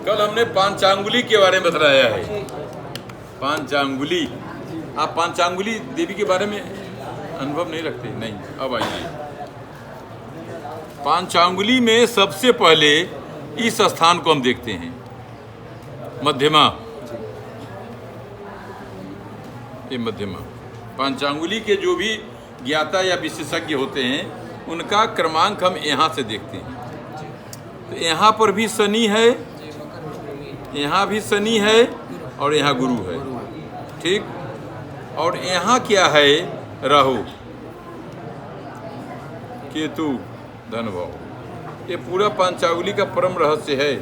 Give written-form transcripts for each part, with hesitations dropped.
कल हमने पांचांगुली के बारे में बताया है। पांचांगुली, आप पांचांगुली देवी के बारे में अनुभव नहीं रखते? नहीं। अब आइए, पांचांगुली में सबसे पहले इस स्थान को हम देखते हैं, मध्यमा। ये मध्यमा पांचांगुली के जो भी ज्ञाता या विशेषज्ञ होते हैं उनका क्रमांक हम यहाँ से देखते हैं। तो यहाँ पर भी शनि है, यहाँ भी शनि है और यहाँ गुरु है, ठीक। और यहाँ क्या है? राहु, केतु, धन भाव। ये पूरा पांचांगुली का परम रहस्य है।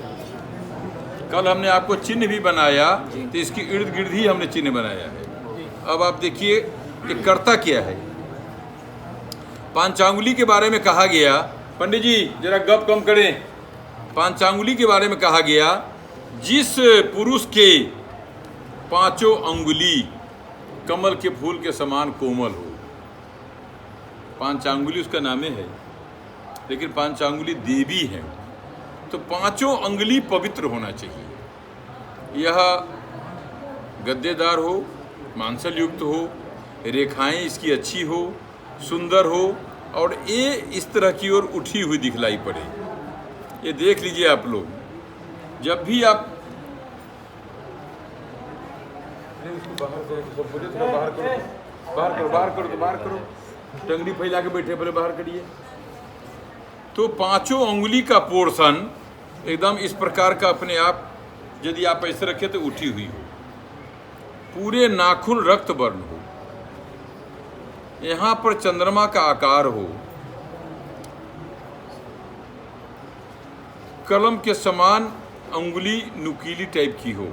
कल हमने आपको चिन्ह भी बनाया, तो इसकी इर्द गिर्द ही हमने चिन्ह बनाया है। अब आप देखिए कि कर्ता क्या है। पांचांगुली के बारे में कहा गया, पंडित जी जरा गप कम करें। पांचांगुली के बारे में कहा गया, जिस पुरुष के पांचों अंगुली कमल के फूल के समान कोमल हो, पांचांगुली उसका नामे है, लेकिन पांचांगुली देवी है, तो पांचों अंगुली पवित्र होना चाहिए। यह गद्देदार हो, मांसल युक्त हो, रेखाएं इसकी अच्छी हो, सुंदर हो, और ये इस तरह की ओर उठी हुई दिखलाई पड़े। ये देख लीजिए आप लोग, जब भी आप बाहर करो, टंगड़ी फैला के बैठे, पहले बाहर करिए। तो पांचों अंगुली का पोर्शन एकदम इस प्रकार का अपने आप, यदि आप ऐसे रखें तो उठी हुई हो, पूरे नाखून रक्त वर्ण हो, यहाँ पर चंद्रमा का आकार हो, कलम के समान अंगुली नुकीली टाइप की हो,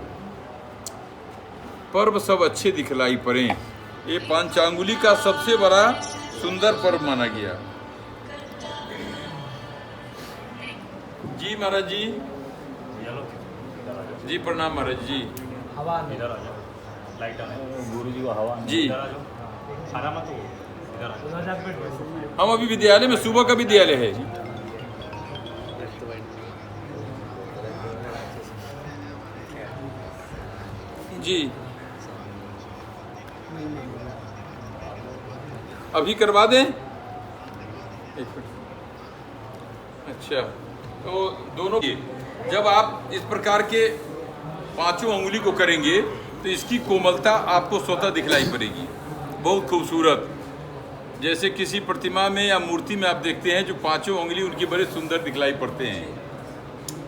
पर्व सब अच्छे दिखलाई पड़े। ये पांचांगुली का सबसे बड़ा सुंदर पर्व माना गया। जी महाराज जी, जी प्रणाम महाराज जी। गुरु जी को हवा जी, हम अभी विद्यालय में, सुबह का विद्यालय है जी। जी अभी करवा दें? अच्छा, तो दोनों, जब आप इस प्रकार के पांचों अंगुली को करेंगे तो इसकी कोमलता आपको स्वतः दिखलाई पड़ेगी, बहुत खूबसूरत। जैसे किसी प्रतिमा में या मूर्ति में आप देखते हैं जो पांचों अंगुली उनकी बड़े सुंदर दिखलाई पड़ते हैं,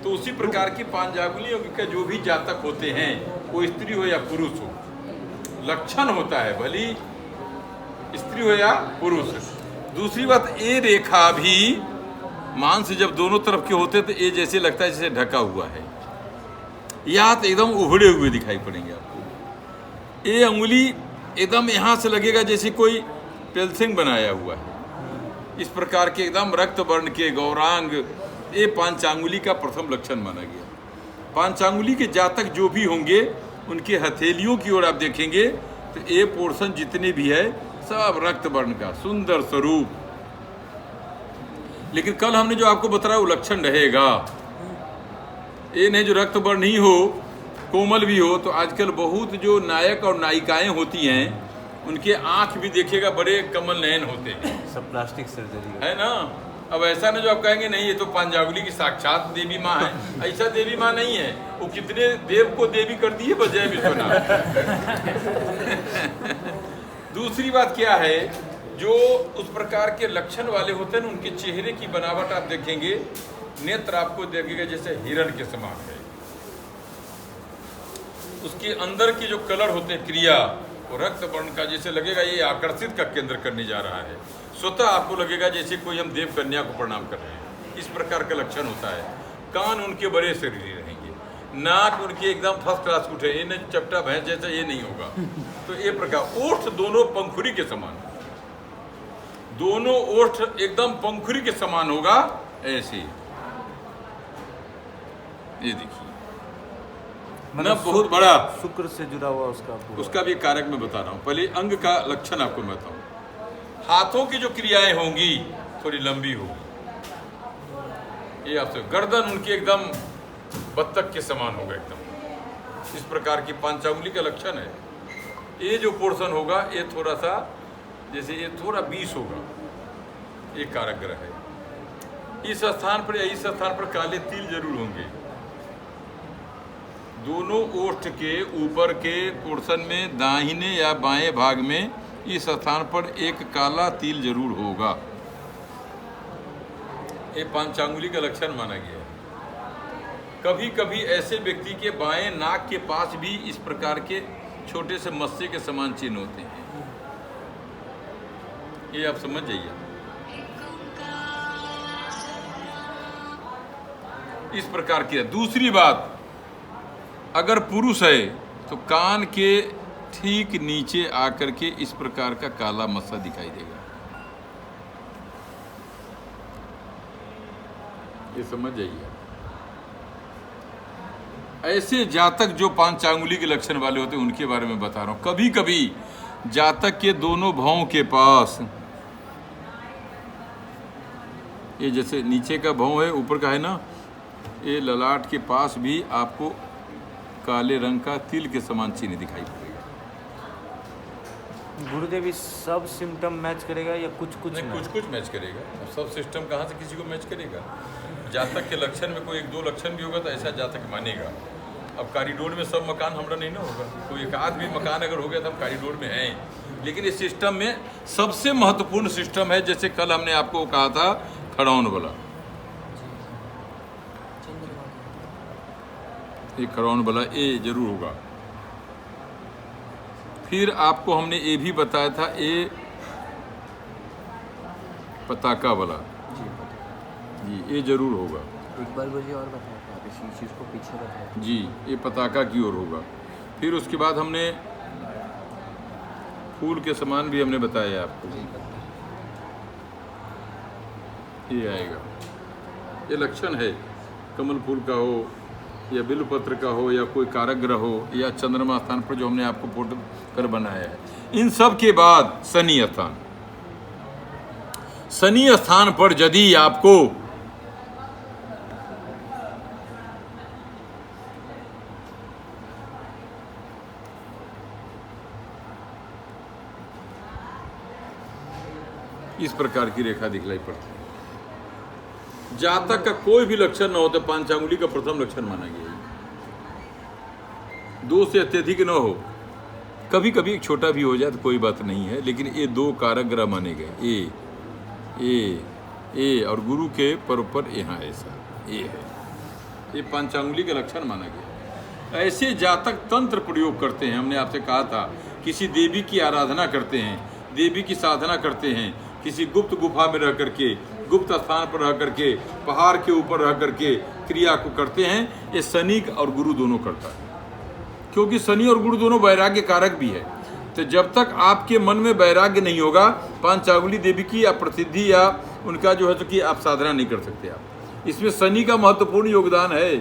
तो उसी प्रकार की पांचांगुली का जो भी जातक होते हैं, वो स्त्री हो या पुरुष हो, लक्षण होता है, भली स्त्री हो या पुरुष। दूसरी बात, ये रेखा भी मांस जब दोनों तरफ के होते तो ये जैसे लगता है जैसे ढका हुआ है, या तो एकदम उभड़े हुए दिखाई पड़ेंगे आपको। ये अंगुली एकदम यहाँ से लगेगा जैसे कोई पेल्सिंग बनाया हुआ है, इस प्रकार के एकदम रक्त वर्ण के गौरांग। ये पांचांगुली का प्रथम लक्षण माना गया। पांचांगुली के जातक जो भी होंगे, उनके हथेलियों की ओर आप देखेंगे तो ये पोर्शन जितने भी है सब रक्त वर्ण का सुंदर स्वरूप। लेकिन कल हमने जो आपको बताया वो लक्षण रहेगा, ये नहीं जो रक्त वर्ण ही हो, कोमल भी हो। तो आजकल बहुत जो नायक और नायिकाएं होती हैं, उनके आंख भी देखिएगा बड़े कमल नयन होते हैं, सब प्लास्टिक सर्जरी है ना। अब ऐसा ना जो आप कहेंगे नहीं ये तो पांचांगुली की साक्षात देवी माँ है, ऐसा देवी माँ नहीं है। वो कितने देव को देवी कर दी है बजाय विश्वनाथ। दूसरी बात क्या है, जो उस प्रकार के लक्षण वाले होते हैं, उनके चेहरे की बनावट आप देखेंगे, नेत्र आपको देखेगा जैसे हिरण के समान है। उसके अंदर के जो कलर होते हैं, क्रिया, वो रक्त वर्ण का जैसे लगेगा ये आकर्षित का केंद्र करने जा रहा है। स्वतः आपको लगेगा जैसे कोई हम देव कन्या को प्रणाम कर रहे हैं, इस प्रकार का लक्षण होता है। कान उनके बड़े शरीर रहेंगे, नाक उनके एकदम फर्स्ट क्लास उठे, ये नहीं चपटा भैंस जैसा ये नहीं होगा। तो ये प्रकार, ओठ दोनों पंखुरी के समान, दोनों ओठ एकदम पंखुरी के समान होगा, ऐसे। ये देखिए न, बहुत बड़ा शुक्र से जुड़ा हुआ उसका भी कारक मैं बता रहा हूँ। पहले अंग का लक्षण आपको मैं बताऊँ। हाथों की जो क्रियाएं होंगी थोड़ी लंबी होगी, ये आपसे। गर्दन उनकी एकदम बत्तख के समान होगा एकदम। इस प्रकार की पंचांगुली का लक्षण है। ये जो पोर्शन होगा ये थोड़ा सा जैसे ये थोड़ा 20 होगा, ये कारक ग्रह है। इस स्थान पर या इस स्थान पर काले तिल जरूर होंगे। दोनों ओष्ठ के ऊपर के पोर्शन में दाहिने या बाएं भाग में इस स्थान पर एक काला तिल जरूर होगा। ये पंचांगुली का लक्षण माना गया है। कभी कभी ऐसे व्यक्ति के बाएं नाक के पास भी इस प्रकार के छोटे से मत्स्य के समान चिन्ह होते हैं। ये आप समझ जाइए। इस प्रकार की है। दूसरी बात, अगर पुरुष है तो कान के ठीक नीचे आकर के इस प्रकार का काला मस्सा दिखाई देगा। ये समझ जाइए। ऐसे जातक जो पंचांगुली के लक्षण वाले होते हैं उनके बारे में बता रहा हूं। कभी कभी जातक के दोनों भौं के पास, ये जैसे नीचे का भौं है ऊपर का है ना, ये ललाट के पास भी आपको काले रंग का तिल के समान चिन्ह दिखाई पड़ेगा। गुरुदेव इस सब सिम्टम मैच करेगा या कुछ कुछ नहीं, कुछ कुछ मैच करेगा। सब सिस्टम कहाँ से किसी को मैच करेगा? जातक के लक्षण में कोई एक दो लक्षण भी होगा तो ऐसा जातक मानेगा। अब कॉरिडोर में सब मकान हमरा नहीं ना होगा, कोई एक आध भी मकान अगर हो गया तो हम कॉरिडोर में हैं। लेकिन इस सिस्टम में सबसे महत्वपूर्ण सिस्टम है, जैसे कल हमने आपको कहा था खड़ौन वाला, ये खड़ौन वाला ये जरूर होगा। फिर आपको हमने ये भी बताया था ये पताका वाला जी, ये जरूर होगा। एक बार मुझे और बताया था आप इसी चीज़ को पीछे बताया जी, ये पताका की ओर होगा। फिर उसके बाद हमने फूल के समान भी हमने बताया आपको, ये आएगा। ये लक्षण है, कमल फूल का हो या बिल्वपत्र का हो या कोई कारक ग्रह हो या चंद्रमा स्थान पर जो हमने आपको फोटो कर बनाया है। इन सब के बाद शनि स्थान, शनि स्थान पर यदि आपको इस प्रकार की रेखा दिखलाई पड़ती है, जातक का कोई भी लक्षण न हो तो पंचांगुली का प्रथम लक्षण माना गया है। दो से अत्यधिक न हो, कभी कभी एक छोटा भी हो जाए तो कोई बात नहीं है, लेकिन ये दो कारक ग्रह माने गए, ए और गुरु के पर यहाँ ऐसा ये है, ये पंचांगुली का लक्षण माना गया। ऐसे जातक तंत्र प्रयोग करते हैं। हमने आपसे कहा था किसी देवी की आराधना करते हैं, देवी की साधना करते हैं, किसी गुप्त गुफा में रह करके, गुप्त स्थान पर रह करके, पहाड़ के ऊपर रह करके क्रिया को करते हैं। ये शनि और गुरु दोनों करता है, क्योंकि शनि और गुरु दोनों वैराग्य कारक भी है। तो जब तक आपके मन में वैराग्य नहीं होगा, पंचांगुली देवी की या प्रसिद्धि या उनका जो है तो कि आप साधना नहीं कर सकते। आप इसमें शनि का महत्वपूर्ण योगदान है।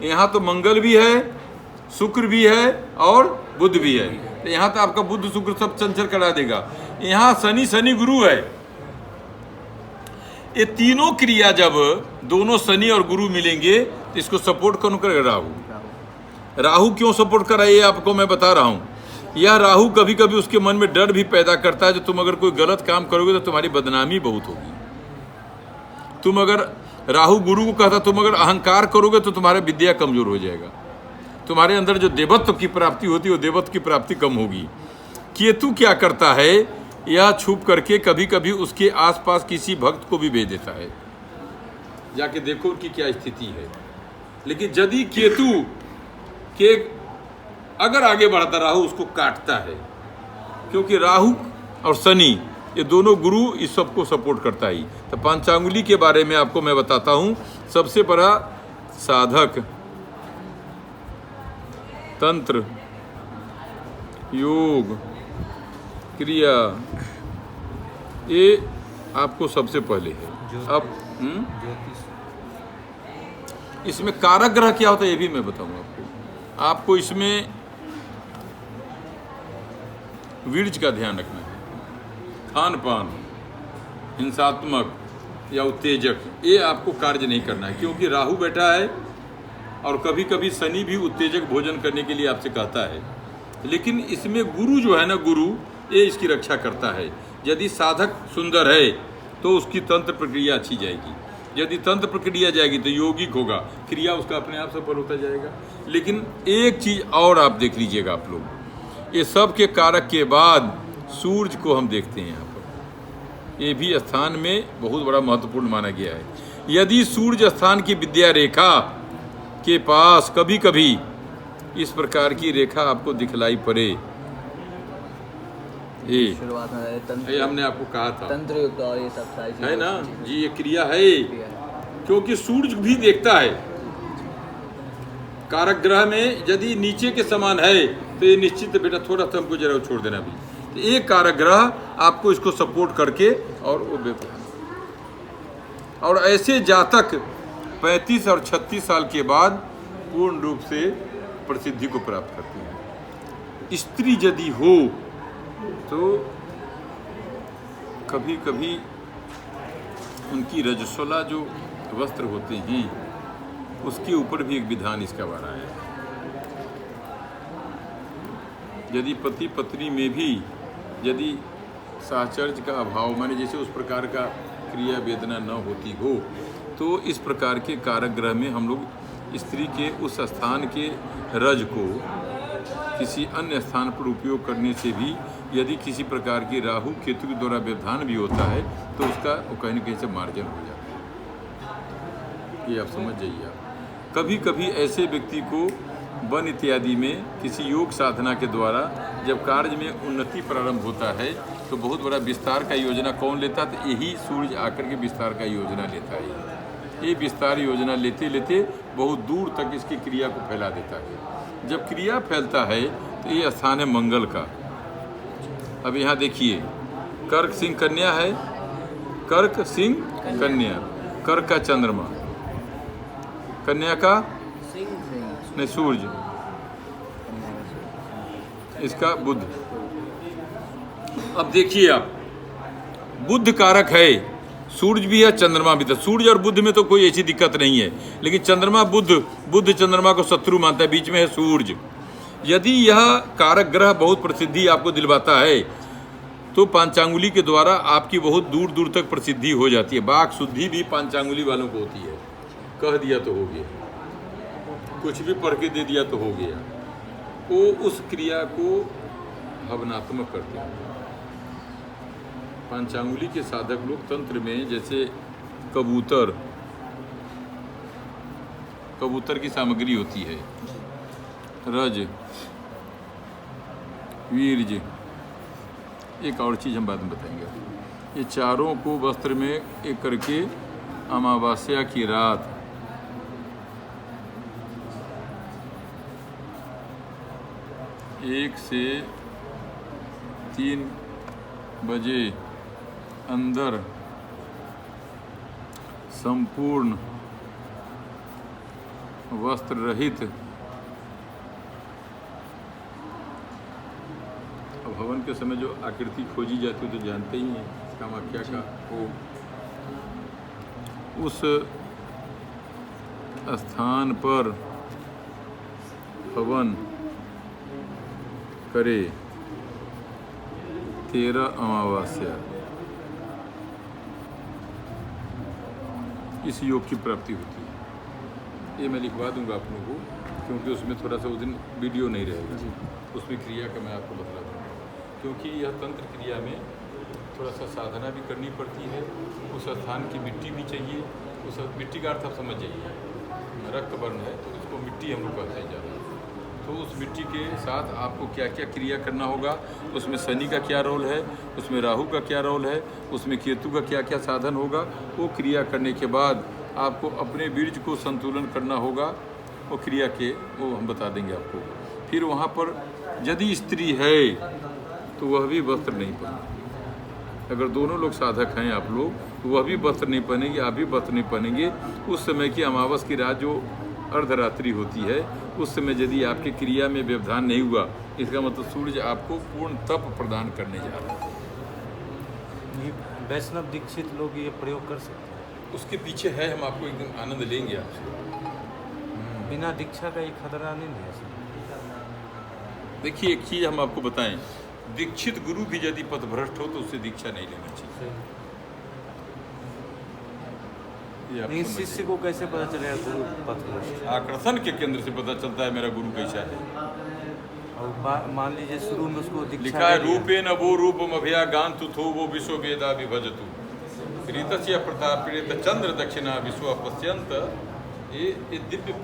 यहाँ तो मंगल भी है, शुक्र भी है और बुध भी है। तो यहाँ तो आपका बुध शुक्र सब चंचल करा देगा। यहाँ शनि गुरु है। ये तीनों क्रिया जब दोनों शनि और गुरु मिलेंगे तो इसको सपोर्ट कौन करेगा? राहु। राहु क्यों सपोर्ट कर रहा है ये आपको मैं बता रहा हूँ। यह राहु कभी कभी उसके मन में डर भी पैदा करता है, जो तुम अगर कोई गलत काम करोगे तो तुम्हारी बदनामी बहुत होगी। तुम अगर राहु गुरु को कहता तुम अगर अहंकार करोगे तो तुम्हारा विद्या कमजोर हो जाएगा, तुम्हारे अंदर जो देवत्व की प्राप्ति होती है वो देवत्व की प्राप्ति कम होगी। केतु क्या करता है, यह छुप करके कभी कभी उसके आसपास किसी भक्त को भी भेज देता है, जाके देखो उनकी क्या स्थिति है। लेकिन यदि केतु के अगर आगे बढ़ता राहु उसको काटता है, क्योंकि राहु और शनि ये दोनों गुरु इस सब को सपोर्ट करता ही। तो पंचांगुली के बारे में आपको मैं बताता हूँ। सबसे बड़ा साधक, तंत्र, योग, क्रिया, ये आपको सबसे पहले है। अब इसमें कारक ग्रह क्या होता है ये भी मैं बताऊंगा आपको। आपको इसमें वीर्य का ध्यान रखना है, खान पान, हिंसात्मक या उत्तेजक, ये आपको कार्य नहीं करना है, क्योंकि राहु बैठा है और कभी कभी शनि भी उत्तेजक भोजन करने के लिए आपसे कहता है। लेकिन इसमें गुरु जो है ना, गुरु ये इसकी रक्षा करता है। यदि साधक सुंदर है तो उसकी तंत्र प्रक्रिया अच्छी जाएगी, यदि तंत्र प्रक्रिया जाएगी तो यौगिक होगा, क्रिया उसका अपने आप सफल होता जाएगा। लेकिन एक चीज़ और आप देख लीजिएगा आप लोग, ये सब के कारक के बाद सूर्य को हम देखते हैं यहाँ पर, ये भी स्थान में बहुत बड़ा महत्वपूर्ण माना गया है। यदि सूर्य स्थान की विद्या रेखा के पास कभी कभी इस प्रकार की रेखा आपको दिखलाई पड़े, ये शुरुआत में तंत्र, ये हमने आपको कहा था तंत्र युक्त और ये सब सारी चीजें है ना जी, जी, ये क्रिया है, क्योंकि सूर्य भी देखता है। कारक ग्रह में यदि नीचे के समान है तो ये निश्चित बेटा थोड़ा सा हमको जरा छोड़ देना भी, तो एक कारक ग्रह आपको इसको सपोर्ट करके और ऐसे जातक 35 और 36 साल के बाद पूर्ण रूप से प्रसिद्धि को प्राप्त करते हैं। स्त्री यदि हो तो कभी कभी उनकी रजस्वला जो वस्त्र होते हैं उसके ऊपर भी एक विधान इसका बना है। यदि पति पत्नी में भी यदि साहचर्य का अभाव, माने जैसे उस प्रकार का क्रिया वेदना न होती हो, तो इस प्रकार के कारक ग्रह में हम लोग स्त्री के उस स्थान के रज को किसी अन्य स्थान पर उपयोग करने से भी यदि किसी प्रकार की राहु केतु के द्वारा व्यवधान भी होता है तो उसका कहीं न कहीं से मार्जन हो जाता है। ये आप समझ जाइए। आप कभी कभी ऐसे व्यक्ति को वन इत्यादि में किसी योग साधना के द्वारा जब कार्य में उन्नति प्रारंभ होता है तो बहुत बड़ा विस्तार का योजना कौन लेता है? तो यही सूर्य आकर के विस्तार का योजना लेता है। ये विस्तार योजना लेते लेते बहुत दूर तक इसकी क्रिया को फैला देता है। जब क्रिया फैलता है तो ये स्थान है मंगल का। अब यहाँ देखिए, कर्क सिंह कन्या है, कर्क सिंह कन्या, कर्क का चंद्रमा, कन्या का नहीं सूर्य, इसका बुध। अब देखिए आप, बुध कारक है, सूर्य भी है चंद्रमा भी था। सूर्य और बुध में तो कोई ऐसी दिक्कत नहीं है, लेकिन चंद्रमा बुध चंद्रमा को शत्रु मानता है, बीच में है सूर्य। यदि यह कारक ग्रह बहुत प्रसिद्धि आपको दिलवाता है तो पांचांगुली के द्वारा आपकी बहुत दूर दूर तक प्रसिद्धि हो जाती है। वाक शुद्धि भी पांचांगुली वालों को होती है। कह दिया तो हो गया, कुछ भी पढ़ के दे दिया तो हो गया। वो उस क्रिया को भावनात्मक करते हैं। पांचांगुली के साधक लोग तंत्र में जैसे कबूतर की सामग्री होती है, रज, वीर्य, एक और चीज़ हम बाद में बताएंगे। ये चारों को वस्त्र में एक करके अमावस्या की रात 1 से 3 बजे अंदर संपूर्ण वस्त्र रहित, अब हवन के समय जो आकृति खोजी जाती है तो जानते ही हैं, कामाख्या का वो उस स्थान पर हवन करे 13 अमावस्या, इस योग की प्राप्ति होती है। ये मैं लिखवा दूंगा आप लोगों को, क्योंकि उसमें थोड़ा सा उस दिन वीडियो नहीं रहेगा, उसमें क्रिया का मैं आपको बता दूँगा। क्योंकि यह तंत्र क्रिया में थोड़ा सा साधना भी करनी पड़ती है, उस स्थान की मिट्टी भी चाहिए। उस मिट्टी का अर्थ आप समझ जाइए, रक्त वर्ण है तो इसको मिट्टी हम लोग कहते हैं ज़्यादा। तो उस मिट्टी के साथ आपको क्या क्या क्रिया करना होगा, उसमें शनि का क्या रोल है, उसमें राहु का क्या रोल है, उसमें केतु का क्या क्या साधन होगा, वो क्रिया करने के बाद आपको अपने बीज को संतुलन करना होगा। वो क्रिया के वो हम बता देंगे आपको। फिर वहाँ पर यदि स्त्री है तो वह भी वस्त्र नहीं पहनेगी। अगर दोनों लोग साधक हैं आप लोग, तो वह भी वस्त्र नहीं पहनेंगे, आप भी वस्त्र नहीं पहनेंगे। उस समय की अमावस की रात जो अर्धरात्रि होती है, उस समय यदि आपकी क्रिया में व्यवधान नहीं हुआ, इसका मतलब सूर्य आपको पूर्ण तप प्रदान करने जा रहा है। वैष्णव दीक्षित लोग ये प्रयोग कर सकते हैं। उसके पीछे है, हम आपको एकदम आनंद लेंगे आपसे। बिना दीक्षा का ये खतरा नहीं है सर? देखिए एक चीज़ हम आपको बताएं, दीक्षित गुरु भी यदि पथभ्रष्ट हो तो उससे दीक्षा नहीं लेना चाहिए। ये आप नहीं, समझिए। शिष्य को कैसे पता चलेगा गुरु पथभ्रष्ट? आकर्षण के केंद्र से पता चलता है मेरा गुरु कैसा है। और मान लीजिए शुरू में उसको दीक्षा लिखा है दे दिया। रूपे न वो रूपम अभया गांतु थो वो विश्व वेदा विभजतु प्रीतस्य प्रताप प्रीत चंद्र दक्षिणा विश्व पश्यंत। ये दिव्य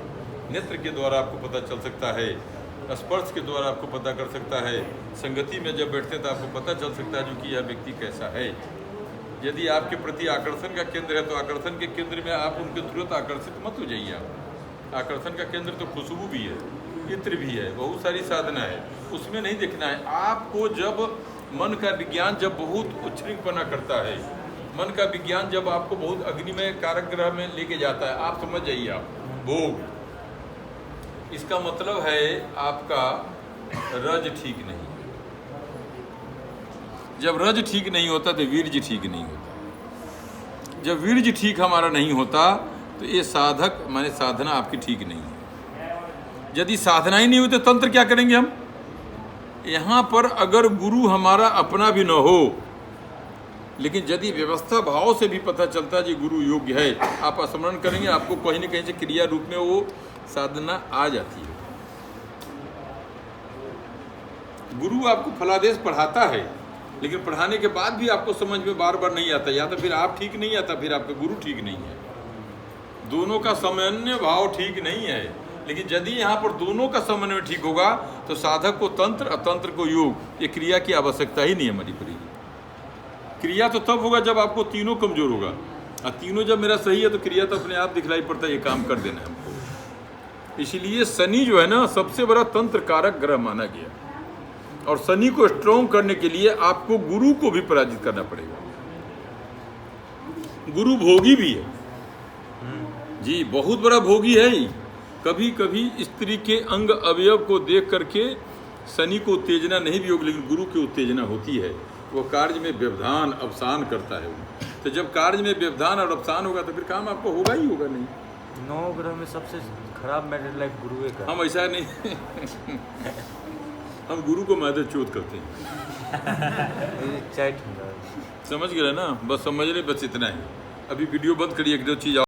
नेत्र के द्वारा आपको पता चल सकता है, स्पर्श के द्वारा आपको पता कर सकता है, संगति में जब बैठते हैं तो आपको पता चल सकता है जो कि यह व्यक्ति कैसा है। यदि आपके प्रति आकर्षण का केंद्र है तो आकर्षण के केंद्र में आप उनके तुरंत आकर्षित मत हो जाइए। आप आकर्षण का केंद्र तो खुशबू भी है, इत्र भी है, बहुत सारी साधना है, उसमें नहीं देखना है। आपको जब मन का विज्ञान जब बहुत उच्छृंखपना करता है, मन का विज्ञान जब आपको बहुत अग्निमय कारक ग्रह में लेके जाता है, आप समझ जाइए आप भोग, इसका मतलब है आपका रज ठीक नहीं। जब रज ठीक नहीं होता तो वीर्य ठीक नहीं होता। जब वीर्य ठीक हमारा नहीं होता तो ये साधक माने साधना आपकी ठीक नहीं है। यदि साधना ही नहीं होती तो तंत्र क्या करेंगे हम? यहाँ पर अगर गुरु हमारा अपना भी न हो, लेकिन यदि व्यवस्था भाव से भी पता चलता है कि गुरु योग्य है, आप स्मरण करेंगे आपको कहीं न कहीं से क्रिया रूप में वो साधना आ जाती है। गुरु आपको फलादेश पढ़ाता है, लेकिन पढ़ाने के बाद भी आपको समझ में बार बार नहीं आता, या तो फिर आप ठीक नहीं आता, फिर आपका गुरु ठीक नहीं है। दोनों का समन्वय भाव ठीक नहीं है। लेकिन यदि यहाँ पर दोनों का समन्वय ठीक होगा तो साधक को तंत्र, अतंत्र को योग, ये क्रिया की आवश्यकता ही नहीं हमारी पड़ेगी। क्रिया तो तब होगा जब आपको तीनों कमजोर होगा, और तीनों जब मेरा सही है तो क्रिया तो अपने आप दिखलाई पड़ता है, ये काम कर देना है हमको। इसलिए शनि जो है ना सबसे बड़ा तंत्र कारक ग्रह माना गया, और शनि को स्ट्रॉन्ग करने के लिए आपको गुरु को भी पराजित करना पड़ेगा। गुरु भोगी भी है जी, बहुत बड़ा भोगी है ही। कभी कभी स्त्री के अंग अवयव को देख करके शनि को उत्तेजना नहीं भी होगी, लेकिन गुरु की उत्तेजना होती है। वो कार्य में व्यवधान अवसान करता है। तो जब कार्य में व्यवधान और अवसान होगा तो फिर काम आपको होगा ही होगा नहीं। 9 ग्रह में सबसे खराब मैटर लाइफ गुरु का। हम ऐसा नहीं हम गुरु को मैदर चोट करते हैं। चैट समझ गए ना? बस समझ रहे, बस इतना ही। अभी वीडियो बंद करिए, एक दो चीज़